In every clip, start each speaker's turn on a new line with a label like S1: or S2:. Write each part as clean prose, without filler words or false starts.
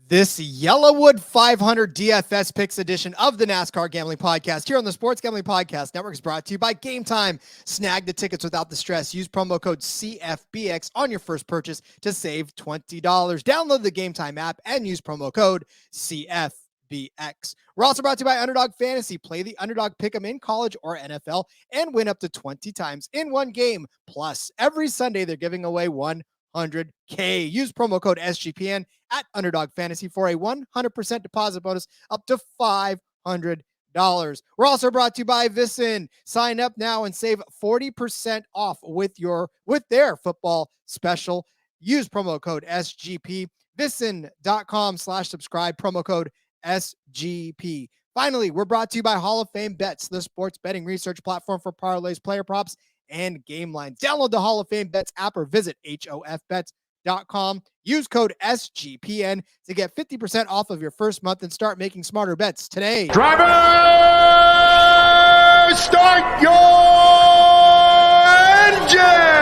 S1: This YellaWood 500 DFS Picks edition of the NASCAR Gambling Podcast here on the Sports Gambling Podcast Network is brought to you by Gametime. Snag the tickets without the stress. Use promo code CFBX on your first purchase to save $20. Download the Gametime app and use promo code CFBX. We're also brought to you by Underdog Fantasy. Play the Underdog Pick'em in college or NFL and win up to 20 times in one game. Plus, every Sunday they're giving away $100K. Use promo code SGPN at Underdog Fantasy for a 100% deposit bonus up to $500. We're also brought to you by VSIN. Sign up now and save 40% off with their football special. Use promo code SGP. VSIN.com/subscribe. Promo code SGP. Finally, we're brought to you by Hall of Fame Bets, the sports betting research platform for parlays, player props, and game lines. Download the Hall of Fame Bets app or visit hofbets.com. Use code SGPN to get 50% off of your first month and start making smarter bets today.
S2: Driver, start your engine!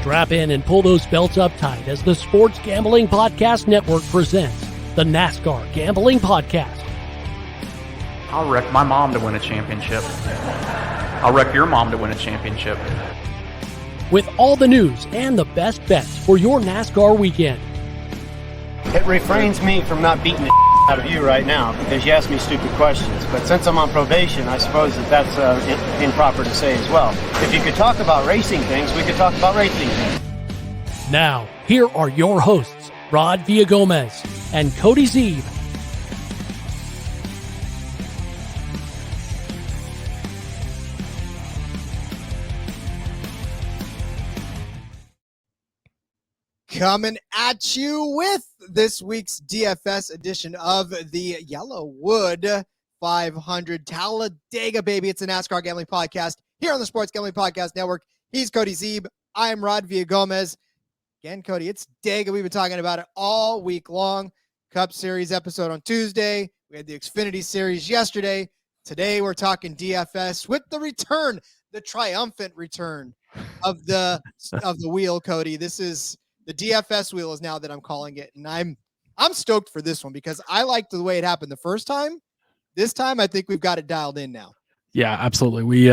S3: Strap in and pull those belts up tight as the Sports Gambling Podcast Network presents the NASCAR Gambling Podcast.
S4: I'll wreck my mom to win a championship. I'll wreck your mom to win a championship.
S3: With all the news and the best bets for your NASCAR weekend.
S5: It refrains me from not beating the out of you right now because you ask me stupid questions. But since I'm on probation, I suppose that's improper to say as well. If you could talk about racing things, we could talk about racing things.
S3: Now, here are your hosts, Rod Villagomez and Cody Zeeb.
S1: Coming at you with this week's DFS edition of the YellaWood 500 Talladega, baby. It's a NASCAR Gambling Podcast here on the Sports Gambling Podcast Network. He's Cody Zeeb. I am Rod Villagomez. Again, Cody, it's Dega. We've been talking about it all week long. Cup Series episode on Tuesday. We had the Xfinity Series yesterday. Today we're talking DFS with the return, the triumphant return of the wheel, Cody. This is the DFS wheel is now that I'm calling it, and I'm stoked for this one because I liked the way it happened the first time. This time, I think we've got it dialed in now.
S6: Yeah, absolutely. We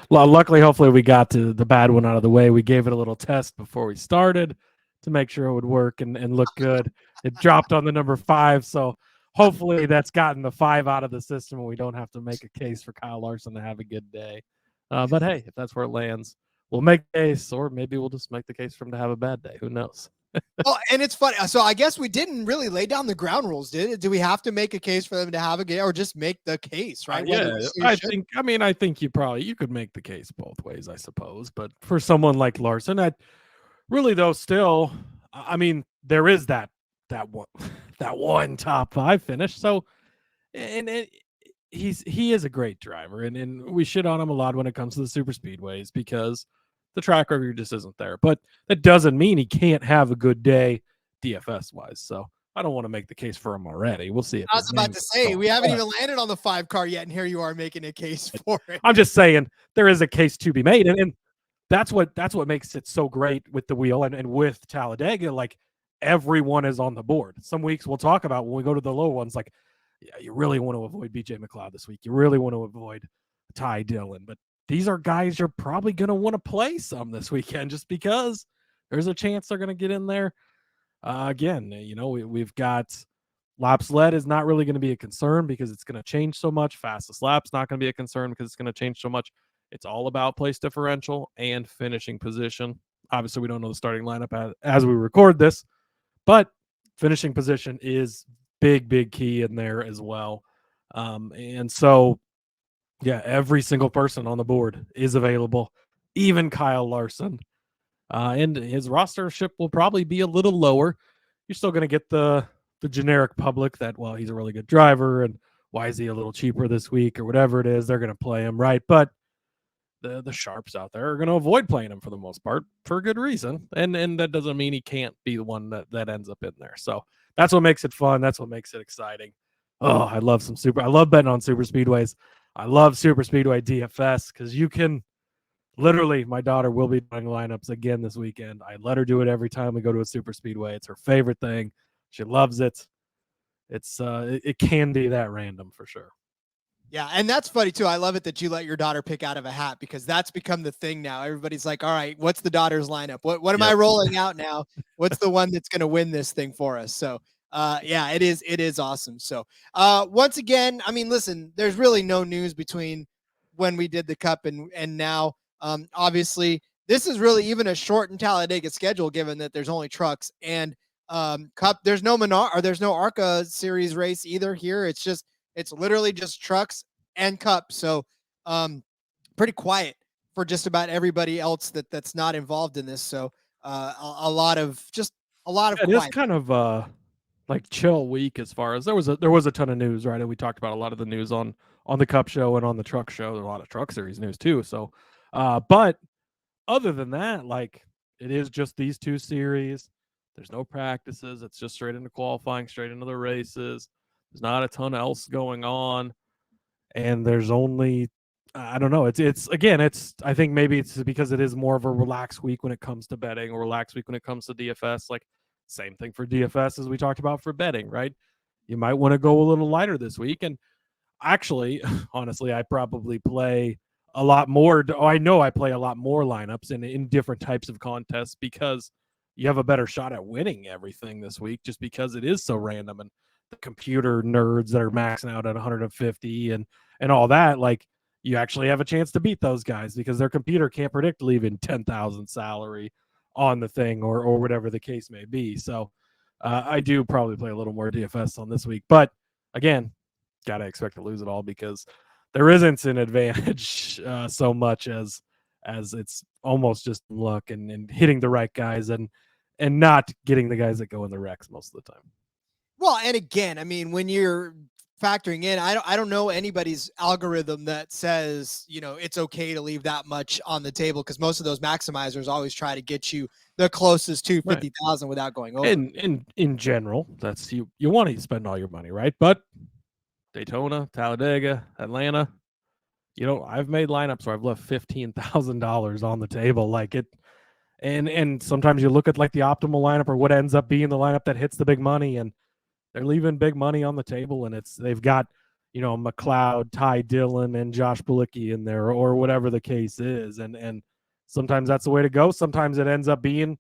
S6: luckily, hopefully, we got to the bad one out of the way. We gave it a little test before we started to make sure it would work and look good. It dropped on the number 5, so hopefully that's gotten the 5 out of the system, and we don't have to make a case for Kyle Larson to have a good day. But hey, if that's where it lands, we'll make the case, or maybe we'll just make the case for him to have a bad day. Who knows?
S1: Oh, and it's funny. So I guess we didn't really lay down the ground rules, did it? Do we have to make a case for them to have a game, or just make the case, right?
S6: Yeah, I think you could make the case both ways, I suppose. But for someone like Larson, there is that one top 5 finish. So, he is a great driver, and we shit on him a lot when it comes to the super speedways because the track record just isn't there. But that doesn't mean he can't have a good day DFS wise. So I don't want to make the case for him already. We'll see.
S1: I was about to say we haven't even landed on the 5 car yet, and here you are making a case for it.
S6: I'm just saying there is a case to be made, and that's what makes it so great with the wheel and with Talladega. Like everyone is on the board. Some weeks we'll talk about when we go to the low ones, like, yeah, you really want to avoid BJ McLeod this week. You really want to avoid Ty Dillon. But these are guys you're probably going to want to play some this weekend just because there's a chance they're going to get in there. Again, we've got laps led is not really going to be a concern because it's going to change so much. Fastest lap's not going to be a concern because it's going to change so much. It's all about place differential and finishing position. Obviously, we don't know the starting lineup as we record this, but finishing position is big key in there as well. And so, yeah, every single person on the board is available, even Kyle Larson. And his rostership will probably be a little lower. You're still going to get the generic public that, well, he's a really good driver, and why is he a little cheaper this week or whatever it is. They're going to play him, right? But the sharps out there are going to avoid playing him for the most part for good reason. And that doesn't mean he can't be the one that ends up in there. So that's what makes it fun. That's what makes it exciting. Oh, I love betting on super speedways. I love super speedway DFS because you can literally, my daughter will be doing lineups again this weekend. I let her do it every time we go to a super speedway. It's her favorite thing. She loves it. It can be that random for sure.
S1: Yeah, and that's funny too. I love it that you let your daughter pick out of a hat because that's become the thing now. Everybody's like, all right, what's the daughter's lineup? What am I rolling out now? What's the one that's going to win this thing for us? So yeah, it is awesome. So once again, I mean, listen, there's really no news between when we did the Cup and now. Obviously, this is really even a shortened Talladega schedule, given that there's only trucks and Cup. There's no there's no ARCA series race either here. It's literally just trucks and Cup. So pretty quiet for just about everybody else that's not involved in this. So a lot of quiet.
S6: It is kind of like chill week as far as there was a ton of news, right? And we talked about a lot of the news on the Cup show and on the truck show. There's a lot of truck series news too. So but other than that, like it is just these two series. There's no practices. It's just straight into qualifying, straight into the races. There's not a ton else going on. And there's only, I don't know. It's I think maybe it's because it is more of a relaxed week when it comes to betting, or relaxed week when it comes to DFS. Like same thing for DFS as we talked about for betting, right? You might want to go a little lighter this week. And actually, honestly, I probably play a lot more. I know I play a lot more lineups in different types of contests because you have a better shot at winning everything this week just because it is so random. And the computer nerds that are maxing out at 150 and all that, like you actually have a chance to beat those guys because their computer can't predict leaving 10,000 salary on the thing or whatever the case may be. So I do probably play a little more DFS on this week, but again, got to expect to lose it all because there isn't an advantage so much as it's almost just luck and hitting the right guys and not getting the guys that go in the wrecks most of the time.
S1: Well, and again, I mean, when you're factoring in, I don't know anybody's algorithm that says, it's okay to leave that much on the table because most of those maximizers always try to get you the closest to 50,000 without going over.
S6: And in general, that's you want to spend all your money, right? But Daytona, Talladega, Atlanta, I've made lineups where I've left $15,000 on the table, like it. And sometimes you look at like the optimal lineup or what ends up being the lineup that hits the big money, and they're leaving big money on the table, and they've got, McLeod, Ty Dillon, and Josh Bilicki in there, or whatever the case is. And sometimes that's the way to go. Sometimes it ends up being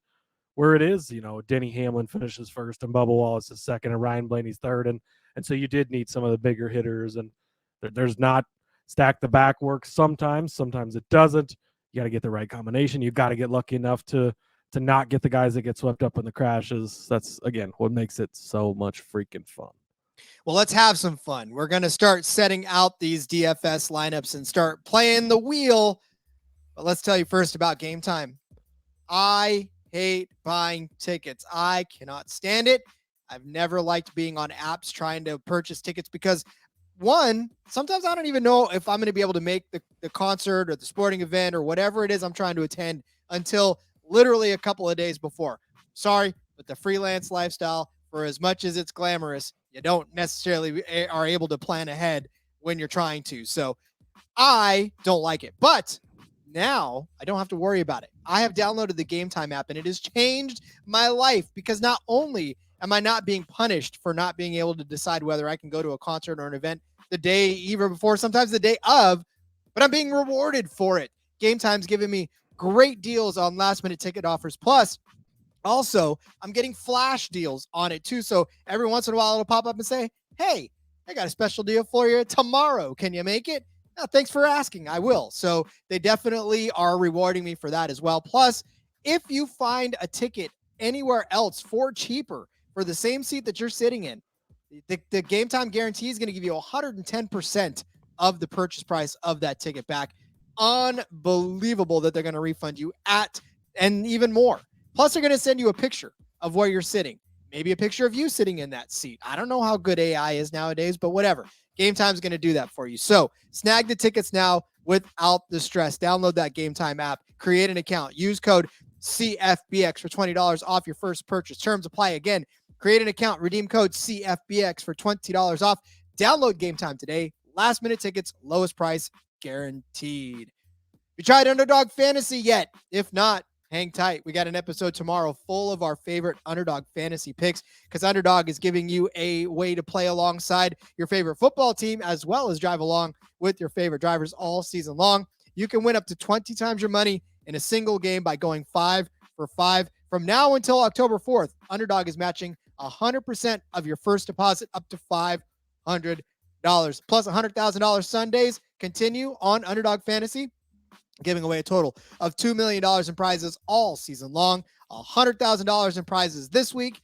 S6: where it is. Denny Hamlin finishes first, and Bubba Wallace is second, and Ryan Blaney's third. And so you did need some of the bigger hitters, and there's not stack the back work sometimes it doesn't. You got to get the right combination. You got to get lucky enough to not get the guys that get swept up in the crashes. That's, again, what makes it so much freaking fun.
S1: Well, let's have some fun. We're going to start setting out these DFS lineups and start playing the wheel. But let's tell you first about Gametime. I hate buying tickets. I cannot stand it. I've never liked being on apps trying to purchase tickets because, one, sometimes I don't even know if I'm going to be able to make the concert or the sporting event or whatever it is I'm trying to attend until literally a couple of days before. Sorry, but the freelance lifestyle, for as much as it's glamorous, you don't necessarily are able to plan ahead when you're trying to. So I don't like it. But now I don't have to worry about it. I have downloaded the Gametime app, and it has changed my life because not only am I not being punished for not being able to decide whether I can go to a concert or an event the day even before, sometimes the day of, but I'm being rewarded for it. Gametime's giving me great deals on last-minute ticket offers. Plus, also, I'm getting flash deals on it too. So every once in a while, it'll pop up and say, hey, I got a special deal for you tomorrow. Can you make it? Oh, thanks for asking. I will. So they definitely are rewarding me for that as well. Plus, if you find a ticket anywhere else for cheaper for the same seat that you're sitting in, the Gametime guarantee is going to give you 110% of the purchase price of that ticket back. Unbelievable that they're going to refund you and even more. Plus, they're going to send you a picture of where you're sitting. Maybe a picture of you sitting in that seat. I don't know how good AI is nowadays, but whatever. Gametime is going to do that for you. So snag the tickets now without the stress. Download that Gametime app, create an account, use code CFBX for $20 off your first purchase. Terms apply. Again, create an account, redeem code CFBX for $20 off. Download Gametime today. Last minute tickets, lowest price guaranteed. You tried Underdog Fantasy yet? If not, hang tight. We got an episode tomorrow full of our favorite Underdog Fantasy picks, because Underdog is giving you a way to play alongside your favorite football team as well as drive along with your favorite drivers all season long. You can win up to 20 times your money in a single game by going 5 for 5. From now until October 4th, Underdog is matching 100% of your first deposit up to $500. Plus $100,000 Sundays continue on Underdog Fantasy, giving away a total of $2 million in prizes all season long. $100,000 in prizes this week.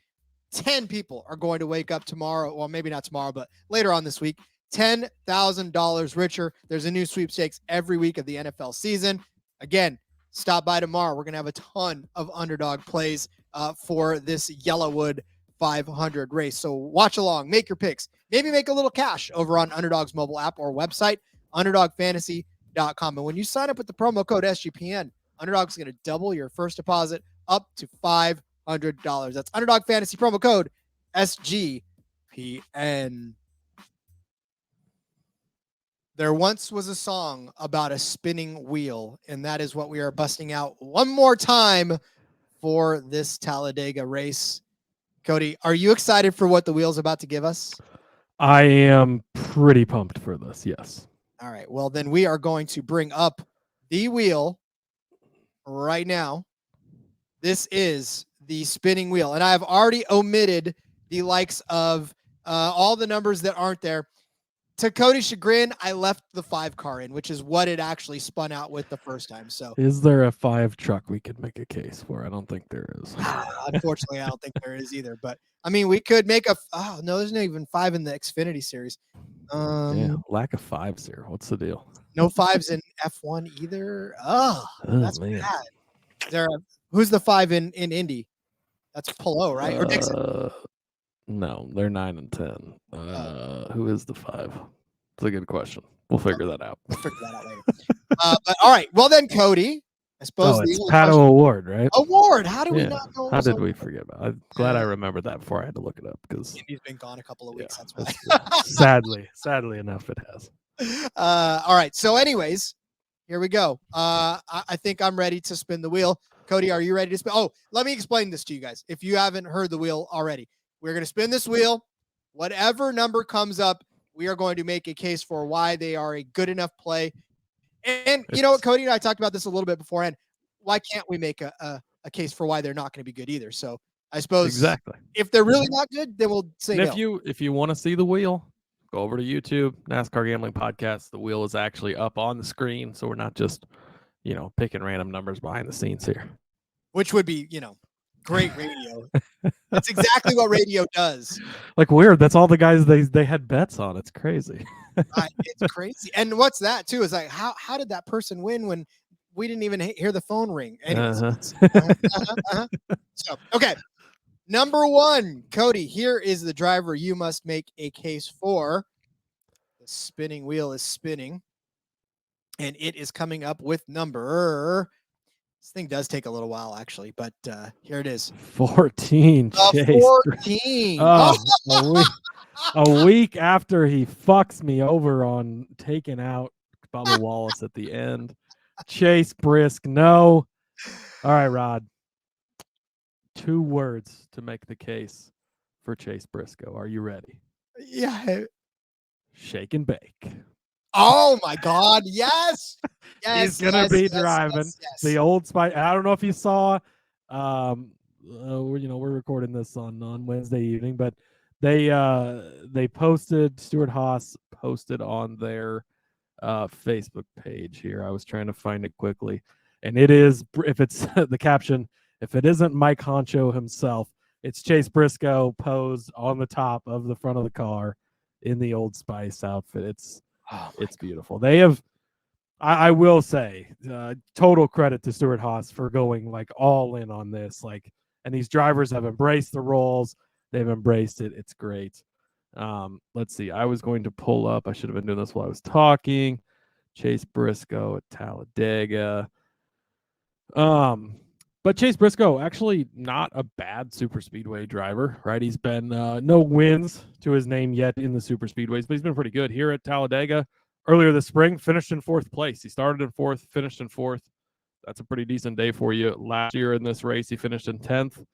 S1: 10 people are going to wake up tomorrow. Well, maybe not tomorrow, but later on this week. $10,000 richer. There's a new sweepstakes every week of the NFL season. Again, stop by tomorrow. We're going to have a ton of Underdog plays for this YellaWood 500 race. So watch along, make your picks, maybe make a little cash over on Underdog's mobile app or website, underdogfantasy.com. And when you sign up with the promo code SGPN, Underdog's going to double your first deposit up to $500. That's Underdog Fantasy promo code SGPN. There once was a song about a spinning wheel, and that is what we are busting out one more time for this Talladega race. Cody, are you excited for what the wheel's about to give us?
S6: I am pretty pumped for this, yes.
S1: All right, well, then we are going to bring up the wheel right now. This is the spinning wheel, and I have already omitted the likes of all the numbers that aren't there. To Cody's chagrin, I left the 5 car in, which is what it actually spun out with the first time. So,
S6: is there a 5 truck we could make a case for? I don't think there is.
S1: Unfortunately, I don't think there is either. But I mean, we could make a. Oh no, there's not even 5 in the Xfinity Series.
S6: Yeah, lack of 5s here. What's the deal?
S1: No 5s in F1 either. Oh, that's
S6: man.
S1: bad. Who's the 5 in Indy? That's Pillow, right? Or Dixon?
S6: No, they're 9 and 10. Who is the 5? It's a good question. We'll figure that out.
S1: We'll figure that out later. But all right. Well, then, Cody, I suppose
S6: it's Pato Award, right?
S1: Award. How did we not know?
S6: How did we forget about it? I'm glad I remembered that before I had to look it up, because
S1: Indy's been gone a couple of weeks. That's why.
S6: sadly enough, it has.
S1: All right. So, anyways, here we go. I think I'm ready to spin the wheel. Cody, are you ready to spin? Oh, let me explain this to you guys. If you haven't heard the wheel already, we're going to spin this wheel. Whatever number comes up, we are going to make a case for why they are a good enough play. And you know what, Cody and I talked about this a little bit beforehand. Why can't we make a case for why they're not going to be good either? So I suppose
S6: exactly,
S1: if they're really not good, then we'll say
S6: no.
S1: If
S6: you want to see the wheel, go over to YouTube, NASCAR Gambling Podcast. The wheel is actually up on the screen, so we're not just picking random numbers behind the scenes here.
S1: Which would be great radio. That's exactly what radio does.
S6: Like, weird. That's all the guys they had bets on. It's crazy.
S1: It's crazy. And what's that too is like, how did that person win when we didn't even hear the phone ring? Anyways, So, okay. Number 1, Cody, here is the driver you must make a case for. The spinning wheel is spinning, and it is coming up with number. This thing does take a little while, actually, but here it is.
S6: 14.
S1: 14.
S6: A week after he fucks me over on taking out Bubba Wallace at the end. Chase Briscoe, no. All right, Rod. 2 words to make the case for Chase Briscoe. Are you ready?
S1: Yeah.
S6: Shake and bake.
S1: Oh my God! Yes,
S6: he's gonna be driving the Old Spice. I don't know if you saw. We're recording this on Wednesday evening, but they posted. Stuart Haas posted on their Facebook page here. I was trying to find it quickly, and it is, if it's the caption, if it isn't Mike Honcho himself, it's Chase Briscoe posed on the top of the front of the car in the Old Spice outfit. It's beautiful. They have, I will say, total credit to Stuart Haas for going like all in on this. And these drivers have embraced the roles. They've embraced it. It's great. Let's see. I was going to pull up. I should have been doing this while I was talking. Chase Briscoe at Talladega. But Chase Briscoe, actually not a bad super speedway driver, right? He's been no wins to his name yet in the super speedways, but he's been pretty good here at Talladega. Earlier this spring, finished in 4th place. He started in 4th, finished in 4th. That's a pretty decent day for you. Last year in this race, he finished in 10th.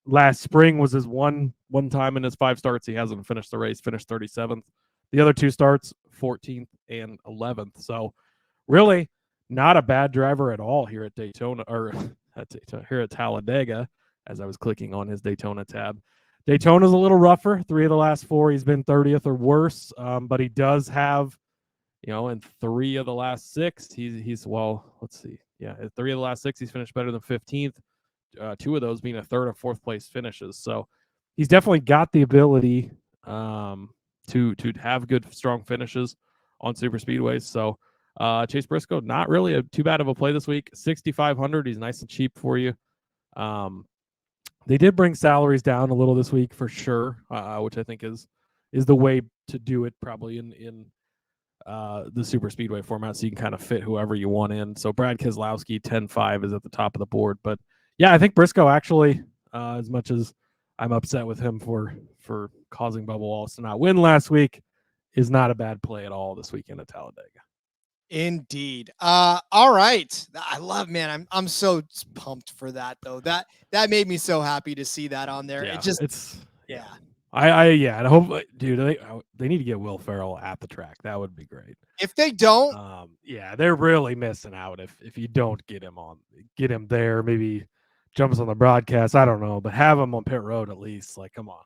S6: Last spring was his one time in his 5 starts. He hasn't finished the race, finished 37th. The other 2 starts, 14th and 11th. So really not a bad driver at all here at Daytona, or here at Talladega, as I was clicking on his Daytona tab. Daytona's a little rougher. 3 of the last 4, he's been 30th or worse. But he does have, in 3 of the last 6, he's well, let's see. Yeah, 3 of the last 6, he's finished better than 15th. 2 of those being a 3rd or 4th place finishes. So he's definitely got the ability to have good, strong finishes on super speedways. So Chase Briscoe, not really too bad of a play this week. 6,500. He's nice and cheap for you. They did bring salaries down a little this week for sure, which I think is the way to do it, probably in the super speedway format, so you can kind of fit whoever you want in. So Brad Keselowski, 10-5 is at the top of the board. But yeah, I think Briscoe actually, as much as I'm upset with him for causing Bubba Wallace to not win last week, is not a bad play at all this weekend at Talladega.
S1: Indeed. All right. I love, man. I'm so pumped for that though. That made me so happy to see that on there.
S6: Yeah,
S1: yeah.
S6: I hope, dude, they need to get Will Ferrell at the track. That would be great.
S1: If they don't,
S6: yeah, they're really missing out if you don't get him there, maybe jumps on the broadcast. I don't know, but have him on pit road at least. Like, come on.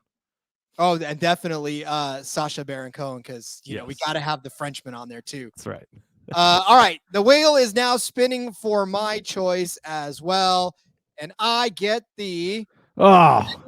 S1: Oh, and definitely Sacha Baron Cohen, because you know we got to have the Frenchman on there too.
S6: That's right.
S1: All right, the wheel is now spinning for my choice as well, and I get the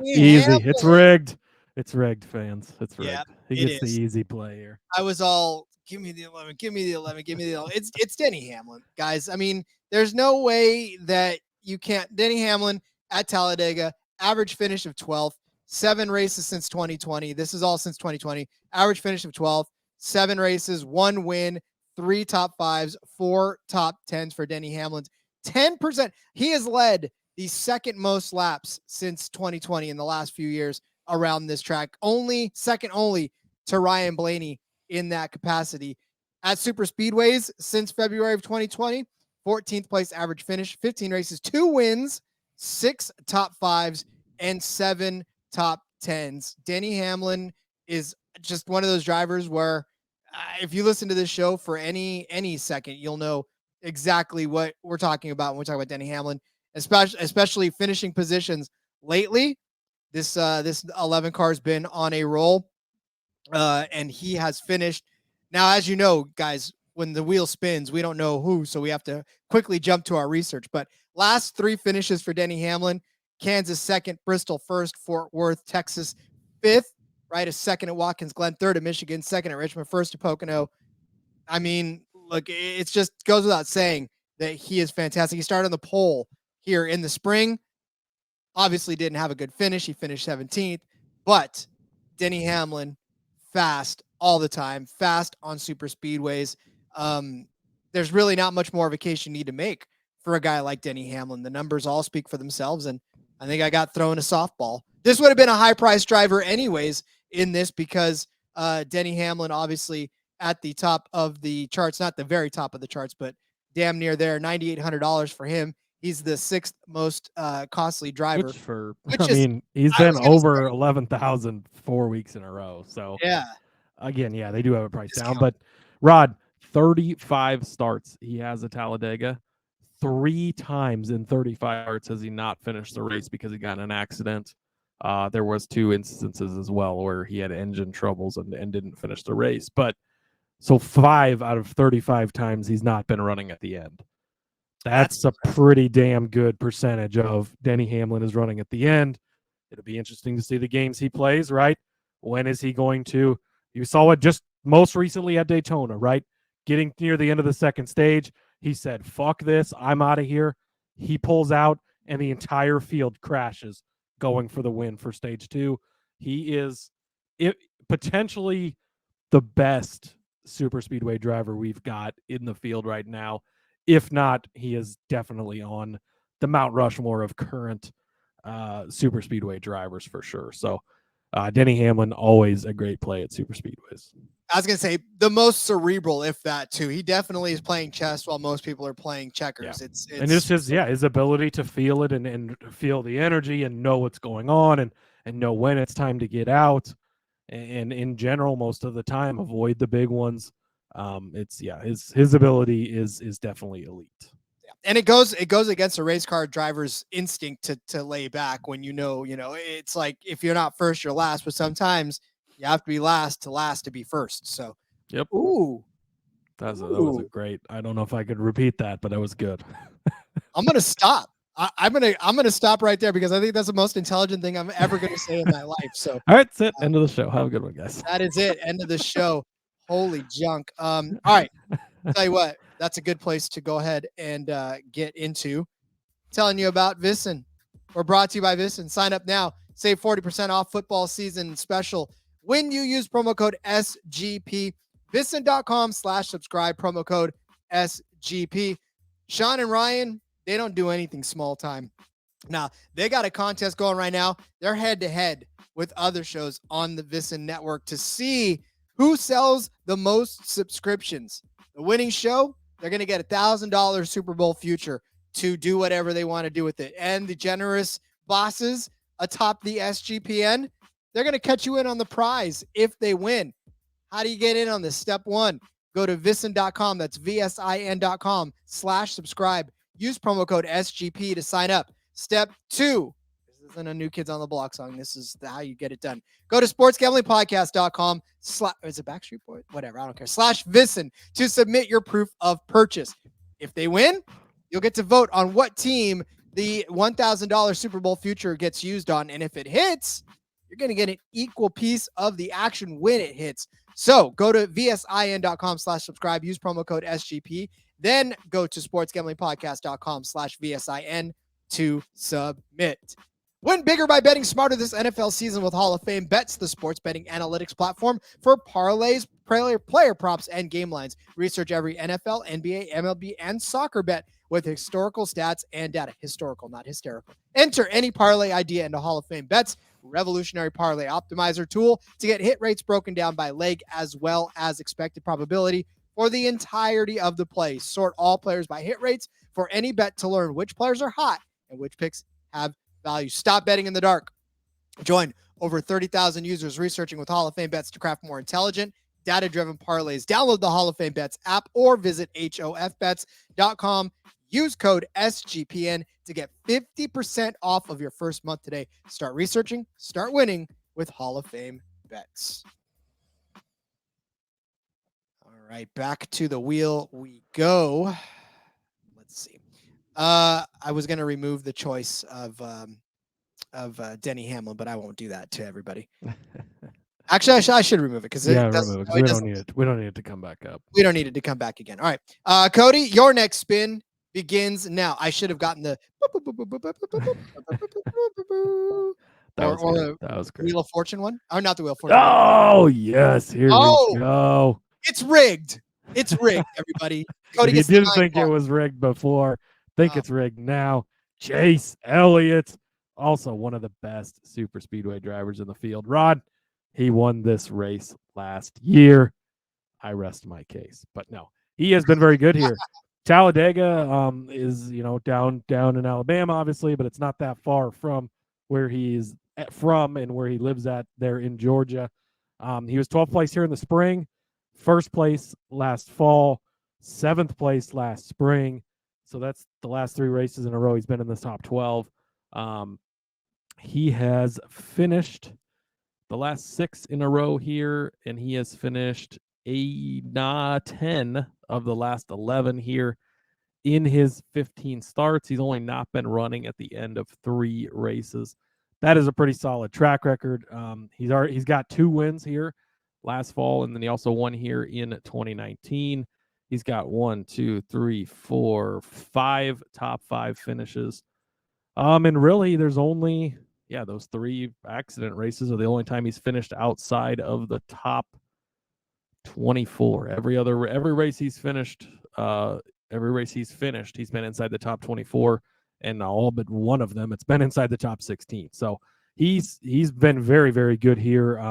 S6: easy. It's rigged. It's rigged, fans. It's rigged.
S1: Yeah,
S6: he gets the easy play here.
S1: I was all, give me the 11, give me the 11, give me the 11. It's Denny Hamlin, guys. I mean, there's no way that you can't. Denny Hamlin at Talladega, average finish of 12th, 7 races since 2020. This is all since 2020. Average finish of 12th, 7 races, 1 win, 3 top 5s, 4 top 10s for Denny Hamlin. 10%. He has led the second most laps since 2020 in the last few years around this track. Second only to Ryan Blaney in that capacity. At super speedways since February of 2020, 14th place average finish, 15 races, 2 wins, 6 top 5s, and 7 top 10s. Denny Hamlin is just one of those drivers where if you listen to this show for any second, you'll know exactly what we're talking about when we talk about Denny Hamlin, especially finishing positions lately. This 11 car has been on a roll, and he has finished. Now, as you know, guys, when the wheel spins, we don't know who, so we have to quickly jump to our research. But last 3 finishes for Denny Hamlin: Kansas 2nd, Bristol 1st, Fort Worth, Texas 5th, right? A 2nd at Watkins Glen, 3rd at Michigan, 2nd at Richmond, 1st at Pocono. I mean, look, it just goes without saying that he is fantastic. He started on the pole here in the spring. Obviously didn't have a good finish. He finished 17th, but Denny Hamlin, fast all the time, fast on super speedways. There's really not much more of a case you need to make for a guy like Denny Hamlin. The numbers all speak for themselves, and I think I got thrown a softball. This would have been a high-priced driver anyways in this, because Denny Hamlin, obviously at the top of the charts, not the very top of the charts, but damn near there, $9,800 for him. He's the 6th most costly driver.
S6: He's been over 11,000 4 weeks in a row. So
S1: yeah,
S6: again, yeah, they do have a price down. But Rod, 35 starts he has at Talladega. 3 times in 35 starts has he not finished the race because he got in an accident. There was 2 instances as well where he had engine troubles and didn't finish the race. But so 5 out of 35 times he's not been running at the end. That's a pretty damn good percentage of Denny Hamlin is running at the end. It'll be interesting to see the games he plays, right? When is he going to? You saw it just most recently at Daytona, right? Getting near the end of the second stage, he said, fuck this, I'm out of here. He pulls out, and the entire field crashes going for the win for stage 2. He is potentially the best super speedway driver we've got in the field right now. If not, he is definitely on the Mount Rushmore of current super speedway drivers for sure. So Denny Hamlin, always a great play at super speedways.
S1: I was going to say the most cerebral, if that too. He definitely is playing chess while most people are playing checkers.
S6: Yeah.
S1: It's
S6: and just his ability to feel it and feel the energy and know what's going on and know when it's time to get out. And in general, most of the time, avoid the big ones. His ability is definitely elite.
S1: Yeah. And it goes against a race car driver's instinct to lay back when it's like if you're not first, you're last, but sometimes you have to be last to be first. So,
S6: yep.
S1: Ooh.
S6: That was a great. I don't know if I could repeat that, but that was good.
S1: I'm gonna stop. I'm gonna stop right there because I think that's the most intelligent thing I'm ever gonna say in my life. So,
S6: all right, that's it. End of the show. Have a good one, guys.
S1: That is it. End of the show. Holy junk. All right. Tell you what, that's a good place to go ahead and get into telling you about VSIN. We're brought to you by VSIN. Sign up now. Save 40% off football season special when you use promo code SGP. VSIN.com/subscribe, promo code SGP. Sean and Ryan, they don't do anything small time. Now, they got a contest going right now. They're head-to-head with other shows on the VSIN network to see who sells the most subscriptions. The winning show, they're going to get $1,000 Super Bowl future to do whatever they want to do with it. And the generous bosses atop the SGPN, they're going to cut you in on the prize if they win. How do you get in on this? Step one, go to VSIN.com. That's VSIN.com/subscribe. Use promo code SGP to sign up. Step two, this isn't a New Kids on the Block song. This is how you get it done. Go to sportsgamblingpodcast.com. Is it Backstreet Boy? Whatever, I don't care. /VSIN to submit your proof of purchase. If they win, you'll get to vote on what team the $1,000 Super Bowl future gets used on. And if it hits, you're going to get an equal piece of the action when it hits. So go to VSIN.com/subscribe. Use promo code SGP. Then go to sportsgamblingpodcast.com/VSIN to submit. Win bigger by betting smarter this NFL season with Hall of Fame Bets, the sports betting analytics platform for parlays, player props, and game lines. Research every NFL, NBA, MLB, and soccer bet with historical stats and data. Historical, not hysterical. Enter any parlay idea into Hall of Fame Bets, revolutionary parlay optimizer tool to get hit rates broken down by leg as well as expected probability for the entirety of the play. Sort all players by hit rates for any bet to learn which players are hot and which picks have value. Stop betting in the dark. Join over 30,000 users researching with Hall of Fame Bets to craft more intelligent, data-driven parlays. Download the Hall of Fame Bets app or visit hofbets.com. Use code SGPN to get 50% off of your first month today. Start researching, start winning with Hall of Fame Bets. All right, back to the wheel we go. Let's see. I was going to remove the choice of Denny Hamlin, but I won't do that to everybody. Actually, I should remove it because
S6: remove it. We don't need it. We don't need it to come back up.
S1: We don't need it to come back again. All right, Cody, your next spin begins now. I should have gotten the
S6: that was great.
S1: Wheel of Fortune one. Or not the Wheel of Fortune.
S6: Oh yes, here we go.
S1: It's rigged. It's rigged, everybody. Cody,
S6: if you didn't think it was rigged before, think it's rigged now. Chase Elliott, also one of the best super speedway drivers in the field. Rod, he won this race last year. I rest my case, but no, he has been very good here. Talladega is down in Alabama, obviously, but it's not that far from where he's from and where he lives at there in Georgia. He was 12th place here in the spring, first place last fall, 7th place last spring. So that's the last 3 races in a row he's been in the top 12. He has finished the last 6 in a row here, and he has finished 10 of the last 11 here in his 15 starts. He's only not been running at the end of 3 races. That is a pretty solid track record. He's got 2 wins here last fall, and then he also won here in 2019. He's got 5 top 5 finishes. And really, there's only yeah, those 3 accident races are the only time he's finished outside of the top 24. Every race he's finished, he's been inside the top 24, and all but one of them, it's been inside the top 16. So he's been very, very good here.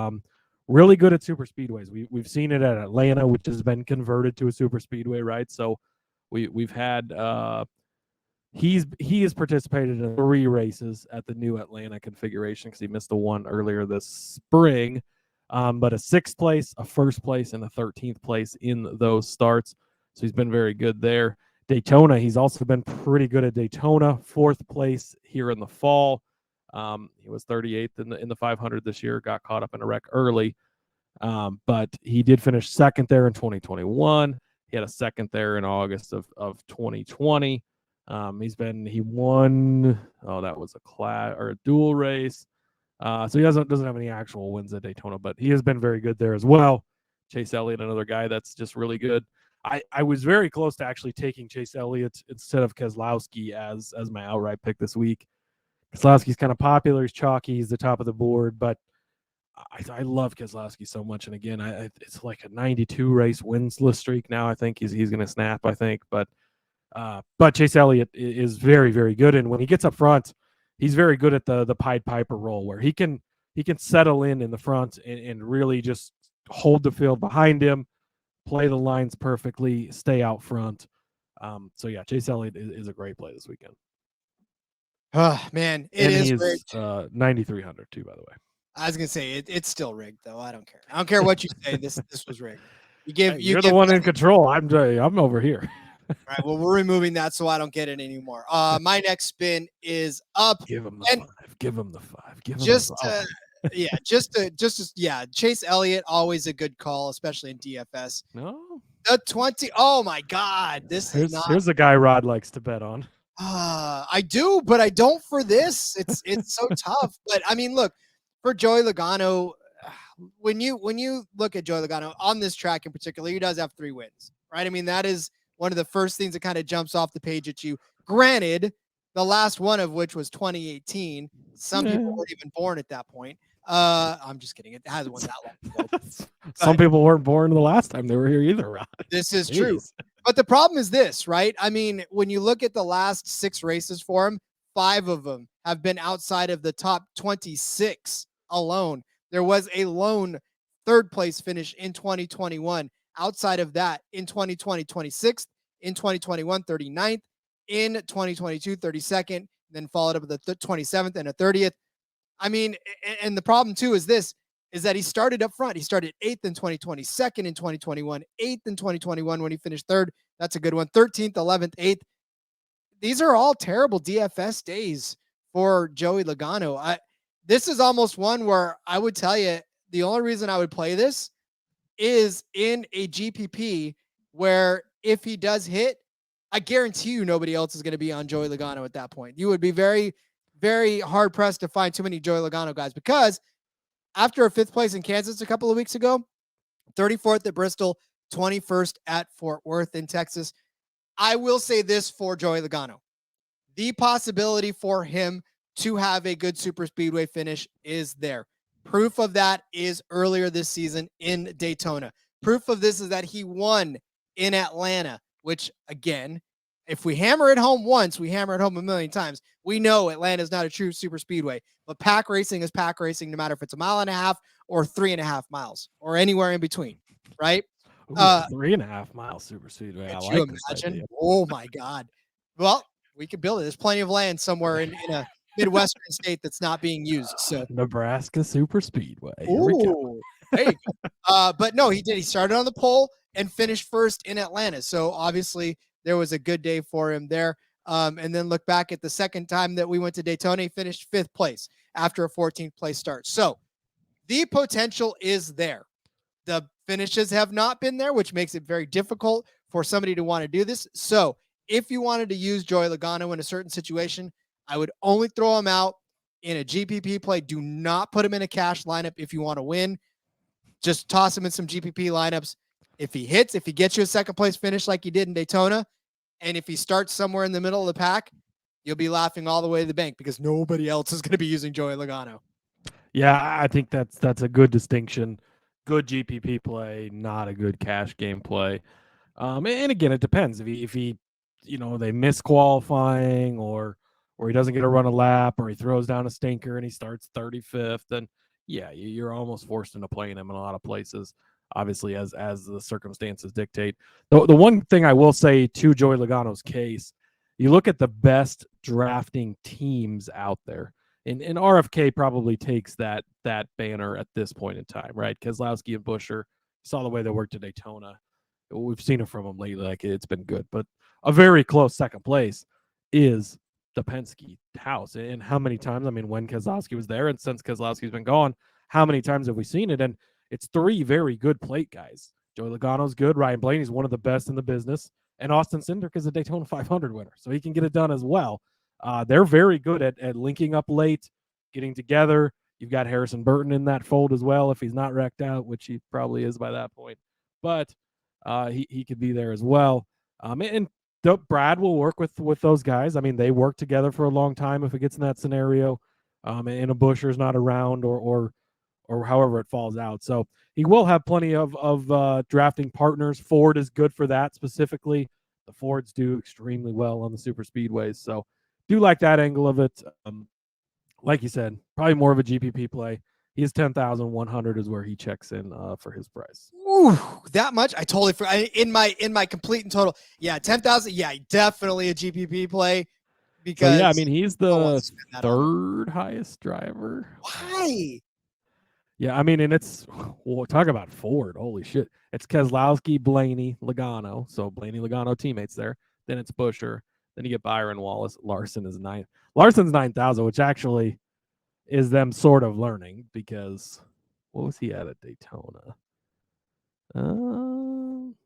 S6: Really good at super speedways. We've seen it at Atlanta, which has been converted to a super speedway, right? So we've had he has participated in 3 races at the new Atlanta configuration because he missed the one earlier this spring. But a 6th place, a 1st place, and a 13th place in those starts. So he's been very good there. Daytona, he's also been pretty good at Daytona. 4th place here in the fall. He was 38th in the 500 this year. Got caught up in a wreck early, but he did finish 2nd there in 2021. He had a 2nd there in August of 2020. He won. Oh, that was a class or a dual race. So he doesn't have any actual wins at Daytona, but he has been very good there as well. Chase Elliott, another guy that's just really good. I was very close to actually taking Chase Elliott instead of Keselowski as my outright pick this week. Keselowski's kind of popular. He's chalky. He's the top of the board, but I love Keselowski so much. And again, it's like a 92 race winless streak now. I think he's going to snap. I think, but Chase Elliott is very, very good. And when he gets up front, he's very good at the Pied Piper role where he can settle in the front and really just hold the field behind him, play the lines perfectly, stay out front. So yeah, Chase Elliott is a great play this weekend.
S1: Oh man,
S6: He's
S1: rigged.
S6: 9,300 too, by the way.
S1: I was gonna say it's still rigged though. I don't care. I don't care what you say. This was rigged.
S6: You're the one in control. I'm over here.
S1: All right. Well, we're removing that so I don't get it anymore. My next spin is up.
S6: Give him the 5. Give him the 5. Give him
S1: just
S6: the
S1: 5. Chase Elliott, always a good call, especially in DFS.
S6: No.
S1: The 20. Oh my God.
S6: Here's a guy Rod likes to bet on.
S1: I do, but I don't for this. It's so tough. But I mean, look, for Joey Logano, when you look at Joey Logano on this track in particular, he does have 3 wins, right? I mean, that is one of the first things that kind of jumps off the page at you. Granted, the last one of which was 2018. Some people weren't even born at that point. I'm just kidding. It hasn't won that long ago.
S6: Some people weren't born the last time they were here either, Rod.
S1: This is true. But the problem is this, right? I mean, when you look at the last 6 races for him, 5 of them have been outside of the top 26 alone. There was a lone 3rd place finish in 2021. Outside of that, in 2020, 26th, in 2021, 39th, in 2022, 32nd, then followed up with the 27th and a 30th. I mean, and the problem too is that he started up front. He started 8th in 2020, 2nd in 2021, 8th in 2021 when he finished 3rd. That's a good one. 13th, 11th, 8th. These are all terrible DFS days for Joey Logano. This is almost one where I would tell you the only reason I would play this is in a GPP where if he does hit, I guarantee you nobody else is going to be on Joey Logano at that point. You would be very, very hard pressed to find too many Joey Logano guys because after a 5th place in Kansas a couple of weeks ago, 34th at Bristol, 21st at Fort Worth in Texas. I will say this for Joey Logano. The possibility for him to have a good super speedway finish is there. Proof of that is earlier this season in Daytona. Proof of this is that he won in Atlanta, which again, if we hammer it home once, we hammer it home a million times. We know Atlanta is not a true super speedway, but pack racing is pack racing, no matter if it's 1.5 miles or 3.5 miles or anywhere in between, right?
S6: Ooh, 3.5 mile super speedway.
S1: Could
S6: I
S1: you
S6: like this
S1: imagine?
S6: idea.
S1: Oh my God. Well, we could build it. There's plenty of land somewhere in a Midwestern state that's not being used. So
S6: Nebraska Super Speedway. Here we go.
S1: ooh, there you go. But no, he did. He started on the pole and finished 1st in Atlanta. So obviously there was a good day for him there. And then look back at the second time that we went to Daytona, he finished 5th place after a 14th place start. So the potential is there. The finishes have not been there, which makes it very difficult for somebody to want to do this. So if you wanted to use Joey Logano in a certain situation, I would only throw him out in a GPP play. Do not put him in a cash lineup if you want to win. Just toss him in some GPP lineups. If he hits, if he gets you a 2nd place finish like he did in Daytona, and if he starts somewhere in the middle of the pack, you'll be laughing all the way to the bank because nobody else is going to be using Joey Logano.
S6: Yeah, I think that's a good distinction. Good GPP play, not a good cash game play. And again, it depends if he they miss qualifying or he doesn't get a run a lap or he throws down a stinker and he starts 35th, then yeah, you're almost forced into playing him in a lot of places, obviously as the circumstances dictate. The one thing I will say to Joey Logano's case, you look at the best drafting teams out there, and RFK probably takes that banner at this point in time, right? Keselowski and Buescher, saw the way they worked at Daytona. We've seen it from them lately. Like, it's been good, but a very close second place is the Penske house. And how many times, I mean, when Keselowski was there and since Keselowski's been gone, how many times have we seen it? And it's three very good plate guys. Joey Logano's good. Ryan Blaney's one of the best in the business. And Austin Cindric is a Daytona 500 winner, so he can get it done as well. They're very good at linking up late, getting together. You've got Harrison Burton in that fold as well if he's not wrecked out, which he probably is by that point. But he could be there as well. And Brad will work with those guys. I mean, they work together for a long time if it gets in that scenario, and a Buescher's not around or however it falls out. So he will have plenty of drafting partners. Ford is good for that specifically. The Fords do extremely well on the super speedways. So do like that angle of it. Like you said, probably more of a GPP play. He's 10,100 is where he checks in for his price.
S1: Ooh, that much? I totally forgot. In my complete and total. Yeah, 10,000. Yeah, definitely a GPP play. Because
S6: so, yeah, I mean, he's the third highest driver.
S1: Why?
S6: Yeah, I mean, and we'll talk about Ford. Holy shit. It's Keselowski, Blaney, Logano. So Blaney, Logano teammates there. Then it's Buescher. Then you get Byron Wallace. Larson is 9. Larson's 9,000, which actually is them sort of learning because what was he at Daytona?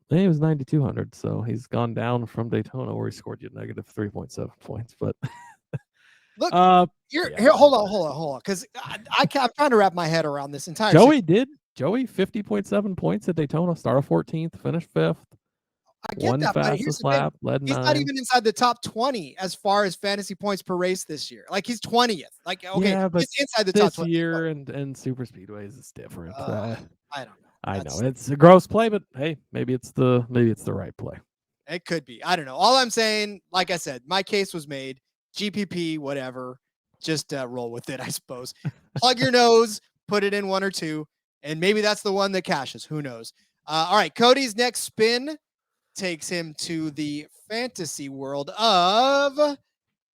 S6: He was 9,200. So he's gone down from Daytona where he scored you negative 3.7 points. But
S1: look, here. Hold on, because I'm trying to wrap my head around this entire.
S6: Joey 50.7 points at Daytona, started 14th, finished 5th.
S1: I get that,
S6: fastest lap, led 9.
S1: He's not even inside the top 20 as far as fantasy points per race this year. Like, he's 20th. Like, okay,
S6: yeah, but
S1: he's inside the top 20
S6: this year and super speedways is different.
S1: I don't know.
S6: I know it's a gross play, but hey, maybe it's the right play.
S1: It could be. I don't know. All I'm saying, like I said, my case was made. GPP, whatever. Just roll with it, I suppose. Plug your nose, put it in 1 or 2, and maybe that's the one that cashes. Who knows? All right, Cody's next spin takes him to the fantasy world of.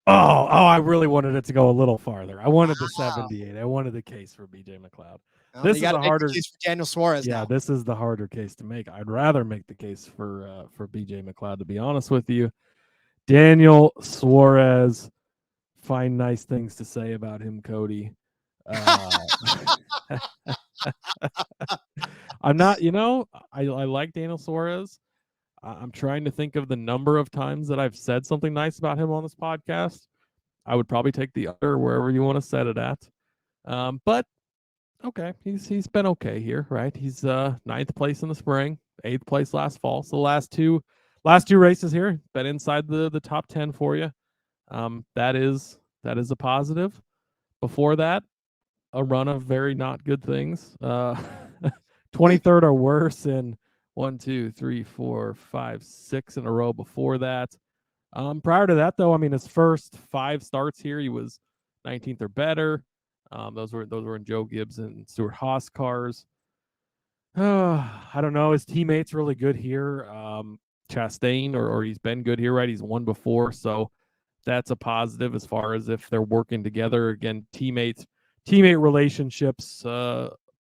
S6: I really wanted it to go a little farther. I wanted the 78. I wanted the case for BJ McLeod.
S1: Well,
S6: this is a harder
S1: case for Daniel Suarez.
S6: Yeah,
S1: now.
S6: This is the harder case to make. I'd rather make the case for BJ McLeod, to be honest with you. Daniel Suarez, find nice things to say about him, Cody. I'm not, I like Daniel Suarez. I'm trying to think of the number of times that I've said something nice about him on this podcast. I would probably take the under wherever you want to set it at. But okay, he's been okay here, right? He's 9th place in the spring, 8th place last fall. So the last two races here, been inside the top 10 for you. That is a positive. Before that, a run of very not good things. 23rd or worse in 1, 2, 3, 4, 5, 6 in a row before that. Prior to that, though, I mean, his first 5 starts here, he was 19th or better. Those were in Joe Gibbs and Stuart Haas cars. I don't know. His teammate's really good here. Chastain, or he's been good here, right? He's won before, so that's a positive as far as if they're working together. Again, teammate relationships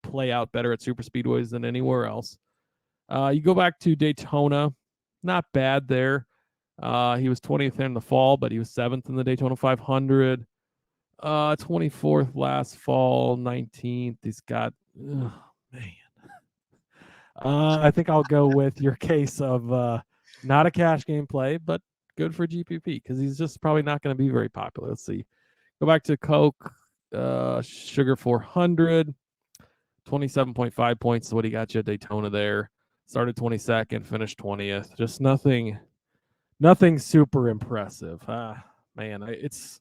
S6: play out better at super speedways than anywhere else. You go back to Daytona, not bad there. He was 20th in the fall, but he was 7th in the Daytona 500. 24th last fall, 19th. He's got, man. I think I'll go with your case of not a cash game play, but good for GPP because he's just probably not going to be very popular. Let's see. Go back to Coke, Sugar 400, 27.5 points is what he got you at Daytona there. Started 22nd, finished 20th. Just nothing super impressive. man, it's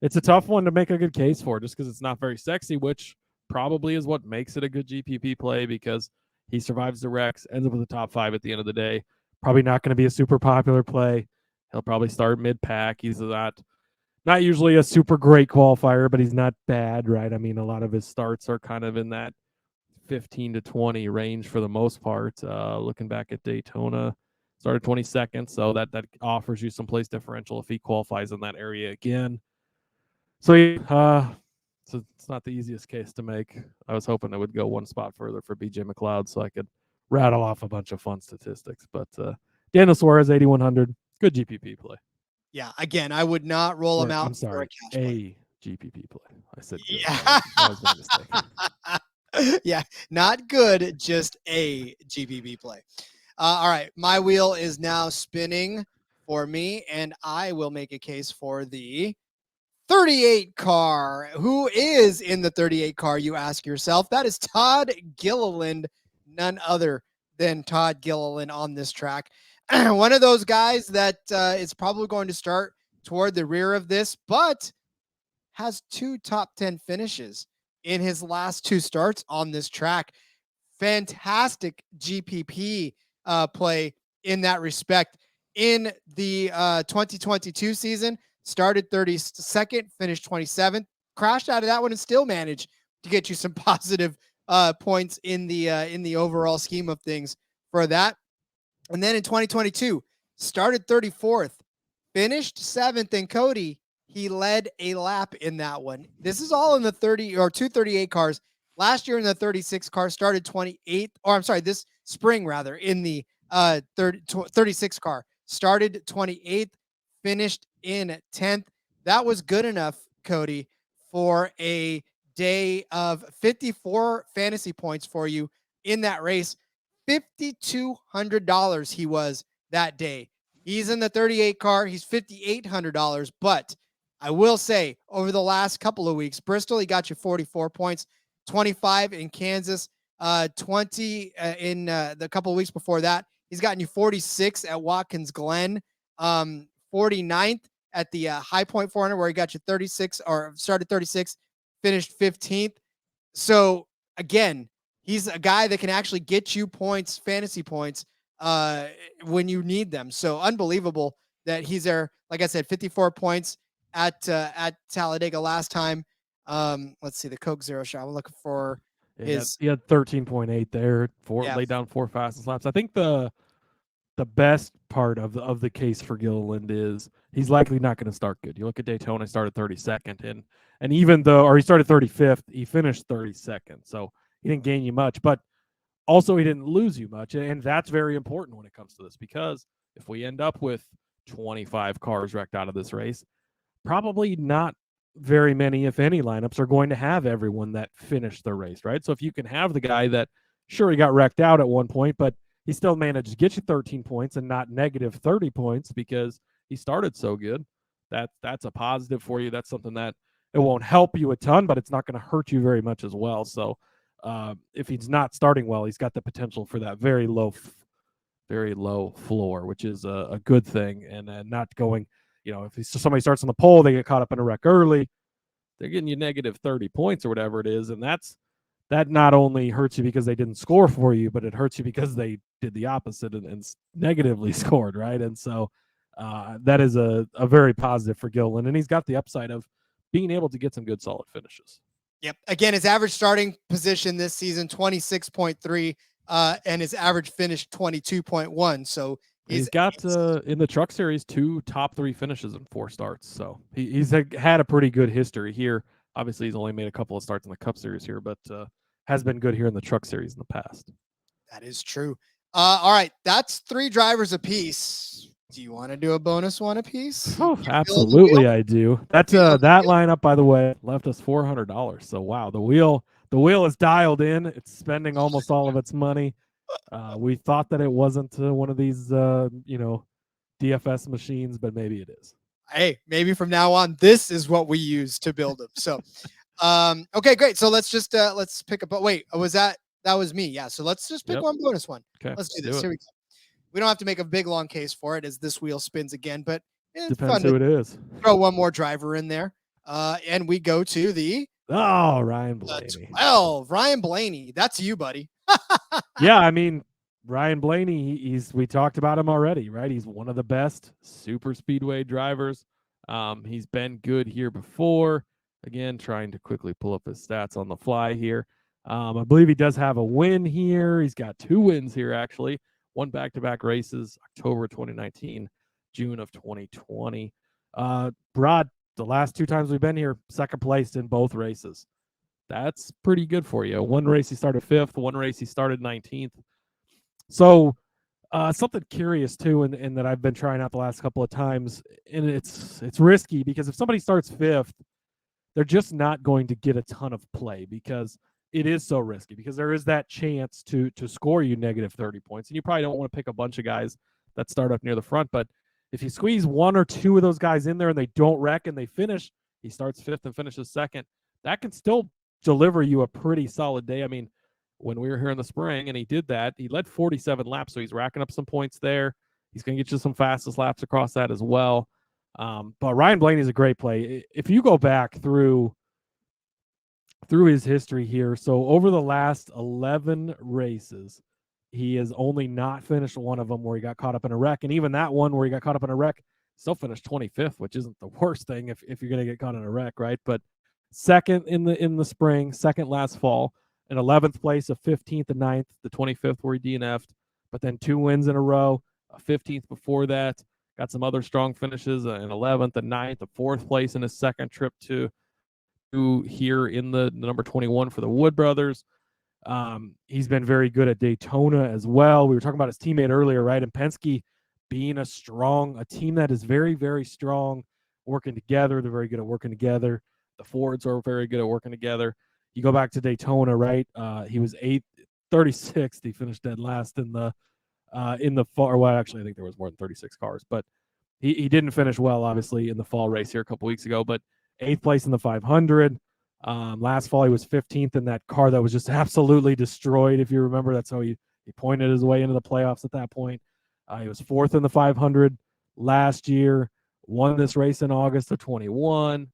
S6: a tough one to make a good case for, just because it's not very sexy, which probably is what makes it a good GPP play, because he survives the wrecks, ends up with the top 5 at the end of the day. Probably not going to be a super popular play. He'll probably start mid-pack. He's not usually a super great qualifier, but he's not bad, right? I mean, a lot of his starts are kind of in that 15 to 20 range for the most part. Looking back at Daytona, started 22nd, so that offers you some place differential if he qualifies in that area again. So it's not the easiest case to make. I was hoping it would go one spot further for BJ McLeod so I could rattle off a bunch of fun statistics. But Daniel Suarez, 8,100, good GPP play.
S1: Yeah, again, I would not roll him out.
S6: I'm sorry,
S1: for a cash play.
S6: GPP play. I said good.
S1: Yeah.
S6: That was my mistake.
S1: Yeah, not good, just a GPP play. All right, my wheel is now spinning for me, and I will make a case for the 38 car. Who is in the 38 car, you ask yourself? That is Todd Gilliland, none other than Todd Gilliland on this track. One of those guys that is probably going to start toward the rear of this, but has 2 top 10 finishes in his last 2 starts on this track. Fantastic GPP play in that respect. In the 2022 season, started 32nd, finished 27th, crashed out of that one, and still managed to get you some positive points in the overall scheme of things for that. And then in 2022, started 34th, finished 7th, and Cody, he led a lap in that one. This is all in the 238 cars. Last year in the 36 car, started 28th, or I'm sorry, this spring rather, in the 36 car, started 28th, finished in 10th. That was good enough, Cody, for a day of 54 fantasy points for you in that race. $5,200 he was that day. He's in the 38 car. He's $5,800. But I will say, over the last couple of weeks, Bristol, he got you 44 points, 25 in Kansas, 20 in the couple of weeks before that. He's gotten you 46 at Watkins Glen, 49th at the High Point 400, where he got you 36, or started 36, finished 15th. So again, he's a guy that can actually get you points, fantasy points, when you need them. So unbelievable that he's there. Like I said, 54 points at Talladega last time. Let's see the Coke Zero shot. I'm looking for his.
S6: He had 13.8 there. Laid down 4 fastest laps. I think the best part of the case for Gilliland is he's likely not going to start good. You look at Daytona, he started 32nd, and even though, or he started 35th, he finished 32nd. So he didn't gain you much, but also he didn't lose you much. And that's very important when it comes to this, because if we end up with 25 cars wrecked out of this race, probably not very many, if any, lineups are going to have everyone that finished the race, right? So if you can have the guy that, sure, he got wrecked out at one point, but he still managed to get you 13 points and not negative 30 points because he started so good, that's a positive for you. That's something that it won't help you a ton, but it's not going to hurt you very much as well. So if he's not starting well, he's got the potential for that very low floor, which is a good thing. And not going, if somebody starts on the pole, they get caught up in a wreck early, they're getting you negative 30 points or whatever it is. And that not only hurts you because they didn't score for you, but it hurts you because they did the opposite and negatively scored, right? And so that is a very positive for Gilliland. And he's got the upside of being able to get some good solid finishes.
S1: Yep. Again, his average starting position this season, 26.3, and his average finish, 22.1. So
S6: he's got in the Truck Series 2 top 3 finishes in 4 starts. So he's had a pretty good history here. Obviously, he's only made a couple of starts in the Cup Series here, but has been good here in the Truck Series in the past.
S1: That is true. All right, that's 3 drivers apiece. Do you want to do a bonus one apiece?
S6: Oh, absolutely, I do. That's that lineup, by the way, left us $400. So wow, the wheel is dialed in. It's spending almost all of its money. We thought that it wasn't one of these DFS machines, but maybe it is.
S1: Hey, maybe from now on, this is what we use to build them. So, okay, great. So let's just let's pick up. But wait, that was me? Yeah. So let's just pick one bonus one.
S6: Okay,
S1: let's do this. Here we go. We don't have to make a big long case for it as this wheel spins again, but It's
S6: Depends
S1: fun
S6: who
S1: to
S6: it is.
S1: throw one more driver in there. And we go to the
S6: Ryan Blaney.
S1: 12. Ryan Blaney. That's you, buddy.
S6: Yeah, I mean, Ryan Blaney, we talked about him already, right? He's one of the best super speedway drivers. He's been good here before. Again, trying to quickly pull up his stats on the fly here. I believe he does have a win here. He's got 2 wins here, actually. 1 back-to-back races, October 2019, June of 2020. Brad, the last 2 times we've been here, second place in both races. That's pretty good for you. 1 race he started 5th, 1 race he started 19th. So something curious too, and that I've been trying out the last couple of times, and it's risky because if somebody starts 5th, they're just not going to get a ton of play because it is so risky, because there is that chance to score you negative 30 points, and you probably don't want to pick a bunch of guys that start up near the front. But if you squeeze 1 or 2 of those guys in there and they don't wreck and they finish, he starts 5th and finishes 2nd, that can still deliver you a pretty solid day. I mean, when we were here in the spring and he did that, he led 47 laps, so he's racking up some points there. He's going to get you some fastest laps across that as well. But Ryan Blaney is a great play. If you go back through his history here, so over the last 11 races, he has only not finished one of them where he got caught up in a wreck. And even that one where he got caught up in a wreck, still finished 25th, which isn't the worst thing if you're going to get caught in a wreck, right? But 2nd in the spring, 2nd last fall, an 11th place, a 15th and 9th, the 25th where he DNF'd, but then 2 wins in a row, a 15th before that, got some other strong finishes, an 11th and 9th, a 4th place in his 2nd trip to here in the number 21 for the Wood brothers. He's been very good at Daytona as well. We were talking about his teammate earlier, right? And Penske being a team that is very, very strong, working together. They're very good at working together. The Fords are very good at working together. You go back to Daytona, right? He was 36th. He finished dead last in the fall. Well, actually, I think there was more than 36 cars, but he didn't finish well, obviously, in the fall race here a couple weeks ago. But 8th place in the 500. Last fall, he was 15th in that car that was just absolutely destroyed. If you remember, that's how he pointed his way into the playoffs at that point. He was 4th in the 500 last year. Won this race in August of 21.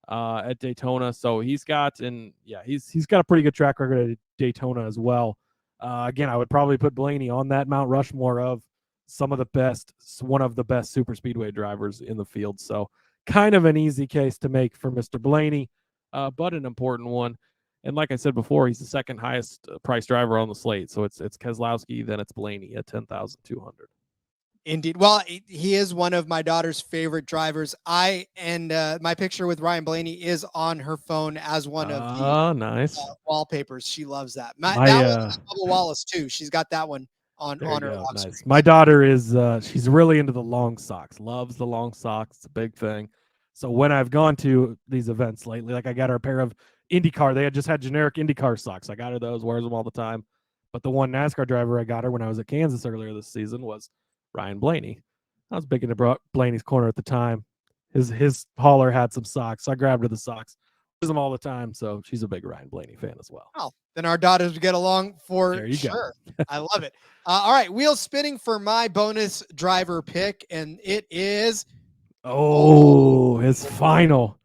S6: At Daytona, so he's got a pretty good track record at Daytona as well. Again, I would probably put Blaney on that Mount Rushmore of one of the best super speedway drivers in the field. So kind of an easy case to make for Mr. Blaney, but an important one. And like I said before, he's the 2nd highest price driver on the slate. So it's Keselowski, then it's Blaney at 10,200.
S1: Indeed. Well, he is one of my daughter's favorite drivers. My picture with Ryan Blaney is on her phone as one of the
S6: nice
S1: wallpapers. She loves that. That was Bubba Wallace too. She's got that one on her lock screen.
S6: My daughter is she's really into the long socks. Loves the long socks. It's a big thing. So when I've gone to these events lately, like I got her a pair of IndyCar. They had just had generic IndyCar socks. I got her those. Wears them all the time. But the one NASCAR driver I got her when I was at Kansas earlier this season was Ryan Blaney. I was big into Blaney's corner at the time. His hauler had some socks, so I grabbed her the socks. Use them all the time, so she's a big Ryan Blaney fan as well.
S1: Oh, then our daughters get along for sure. I love it. All right, wheel spinning for my bonus driver pick, and it is
S6: his final,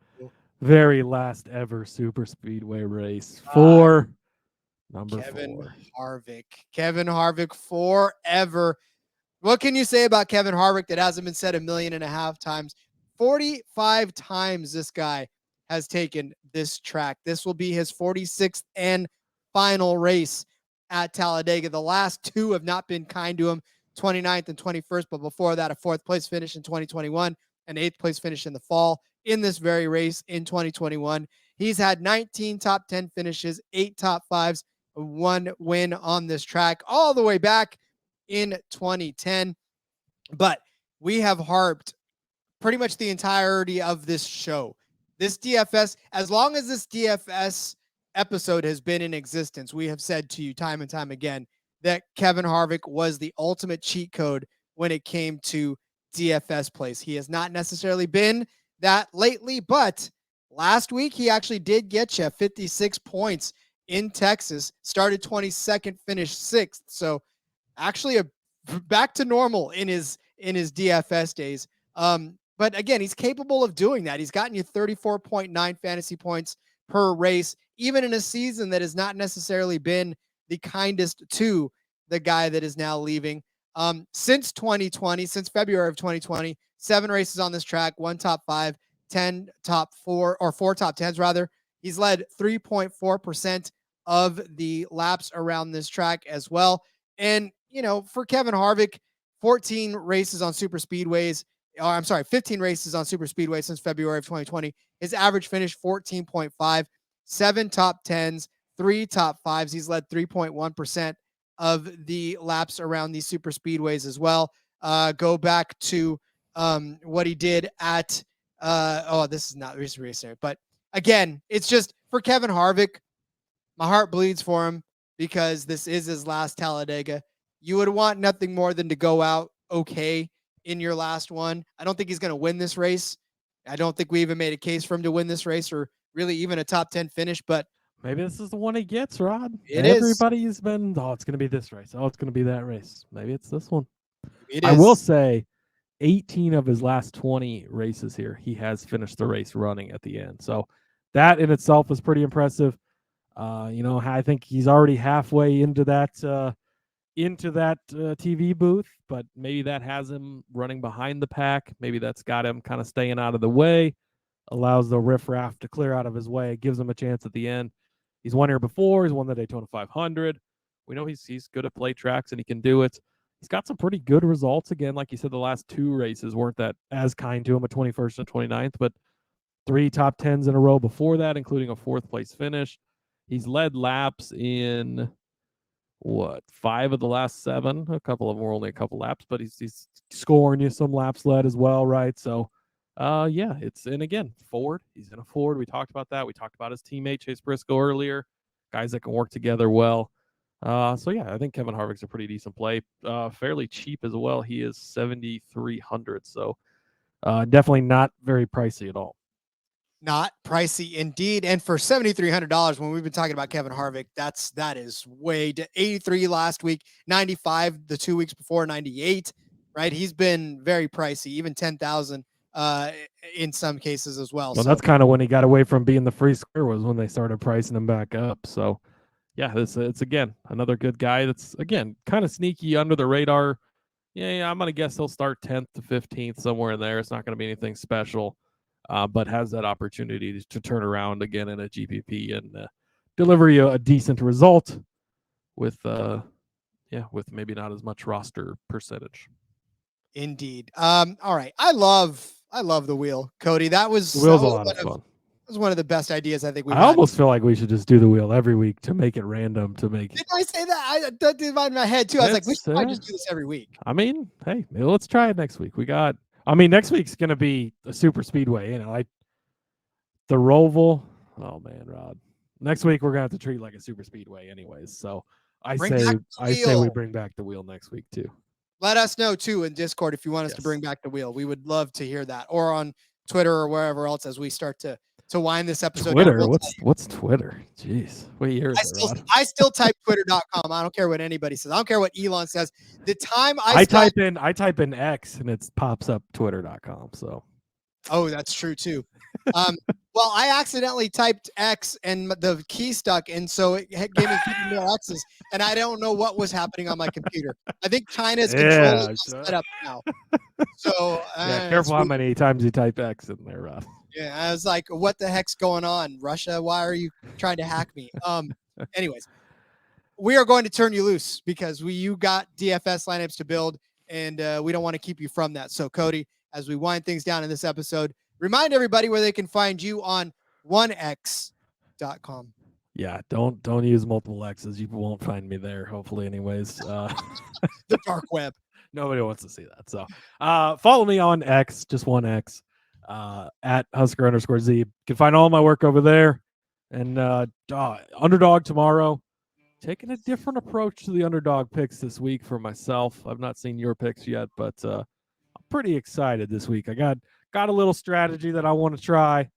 S6: very last ever super speedway race for number
S1: Kevin
S6: 4.
S1: Harvick. Kevin Harvick forever. What can you say about Kevin Harvick that hasn't been said 1.5 million times? 45 times this guy has taken this track. This will be his 46th and final race at Talladega. The last 2 have not been kind to him, 29th and 21st, but before that, a 4th place finish in 2021, an 8th place finish in the fall in this very race in 2021. He's had 19 top 10 finishes, 8 top 5s, 1 win on this track all the way back in 2010. But we have harped pretty much the entirety of this show. This DFS, as long as this DFS episode has been in existence, we have said to you time and time again that Kevin Harvick was the ultimate cheat code when it came to DFS plays. He has not necessarily been that lately, but last week he actually did get you 56 points in Texas, started 22nd, finished 6th. So actually back to normal in his DFS days. But again, he's capable of doing that. He's gotten you 34.9 fantasy points per race, even in a season that has not necessarily been the kindest to the guy that is now leaving. Since 2020, since February of 2020, 7 races on this track, 1 top 5, 10 top 4, or 4 top 10s rather. He's led 3.4% of the laps around this track as well. And, you know, for Kevin Harvick, 14 races on super speedways, 15 races on super speedway since February of 2020. His average finish 14.5, 7 top 10s, 3 top 5s. He's led 3.1% of the laps around these super speedways as well. Go back to what he did at this is not recent racing, but again, it's just for Kevin Harvick, my heart bleeds for him because this is his last Talladega. You would want nothing more than to go out okay in your last one. I don't think he's going to win this race. I don't think we even made a case for him to win this race or really even a top 10 finish, but
S6: maybe this is the one he gets, Rod.
S1: Everybody's
S6: been, it's going to be this race. Oh, it's going to be that race. Maybe it's this one.
S1: It
S6: I
S1: is.
S6: will say 18 of his last 20 races here, he has finished the race running at the end. So that in itself is pretty impressive. I think he's already halfway into that TV booth, but maybe that has him running behind the pack. Maybe that's got him kind of staying out of the way, allows the riffraff to clear out of his way, gives him a chance at the end. He's won here before. He's won the Daytona 500. We know he's good at play tracks and he can do it. He's got some pretty good results. Again, like you said, the last 2 races weren't that as kind to him, a 21st and 29th, but 3 top 10s in a row before that, including a 4th place finish. He's led laps in 5 of the last 7. A couple of them were only a couple laps, but he's scoring you some laps led as well, right? So, and again, Ford. He's in a Ford. We talked about that. We talked about his teammate Chase Briscoe earlier. Guys that can work together well. I think Kevin Harvick's a pretty decent play. Fairly cheap as well. He is 7,300. So, definitely not very pricey at all.
S1: Not pricey indeed. And for $7,300, when we've been talking about Kevin Harvick, that is way to 83 last week, 95 the 2 weeks before, 98, right? He's been very pricey, even 10,000 in some cases as well.
S6: Well, that's kind of when he got away from being the free square, was when they started pricing him back up. So yeah, it's again another good guy that's again kind of sneaky under the radar. Yeah, I'm gonna guess he'll start 10th to 15th somewhere in there. It's not gonna be anything special. But has that opportunity to turn around again in a GPP and deliver you a decent result with maybe not as much roster percentage.
S1: Indeed. All right. I love the wheel, Cody. The wheel's
S6: a lot of fun.
S1: That was one of the best ideas I think we've
S6: I almost feel like we should just do the wheel every week to make it random. Didn't
S1: I say that? That did in my head too. I was like, we should probably just do this every week.
S6: I mean, hey, maybe let's try it next week. Next week's going to be a super speedway, the Roval. Oh man, Rod. Next week we're going to have to treat like a super speedway anyways. So I say we bring back the wheel next week too.
S1: Let us know too in Discord if you want us to bring back the wheel. We would love to hear that, or on Twitter or wherever else as we start to wind this episode.
S6: Twitter. What's Twitter? Jeez. What year is it,
S1: I still type twitter.com. I don't care what anybody says. I don't care what Elon says. The time I
S6: type in X and it pops up twitter.com. So.
S1: Oh, that's true too. Well, I accidentally typed X and the key stuck, and so it gave me more X's, and I don't know what was happening on my computer. I think China's controlling set up now. So
S6: careful how many times you type X in there, Rob.
S1: Yeah, I was like, what the heck's going on? Russia, why are you trying to hack me? Anyways, we are going to turn you loose because you got DFS lineups to build, and we don't want to keep you from that. So, Cody, as we wind things down in this episode, remind everybody where they can find you on onex.com.
S6: Yeah, don't use multiple X's. You won't find me there, hopefully, anyways.
S1: The dark web.
S6: Nobody wants to see that. So follow me on X, just one X, at Husker_Zeeb. You can find all my work over there. And Underdog tomorrow. Taking a different approach to the Underdog picks this week for myself. I've not seen your picks yet, but I'm pretty excited this week. I got a little strategy that I want to try.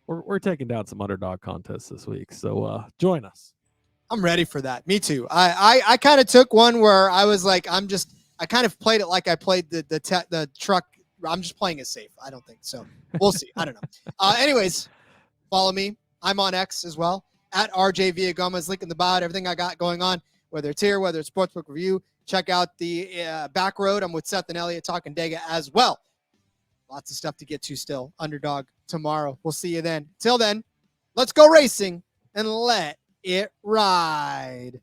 S6: We're taking down some Underdog contests this week, so join us.
S1: I'm ready for that. Me too. I kind of took one where I was like, I kind of played it like I played the truck I'm just playing it safe. I don't think so. We'll see. I don't know. Anyways, follow me. I'm on X as well at RJ Villagomez. Link in the bio. Everything I got going on, whether it's here, whether it's Sportsbook Review. Check out the Back Road. I'm with Seth and Elliot talking Dega as well. Lots of stuff to get to still. Underdog tomorrow. We'll see you then. Till then, let's go racing and let it ride.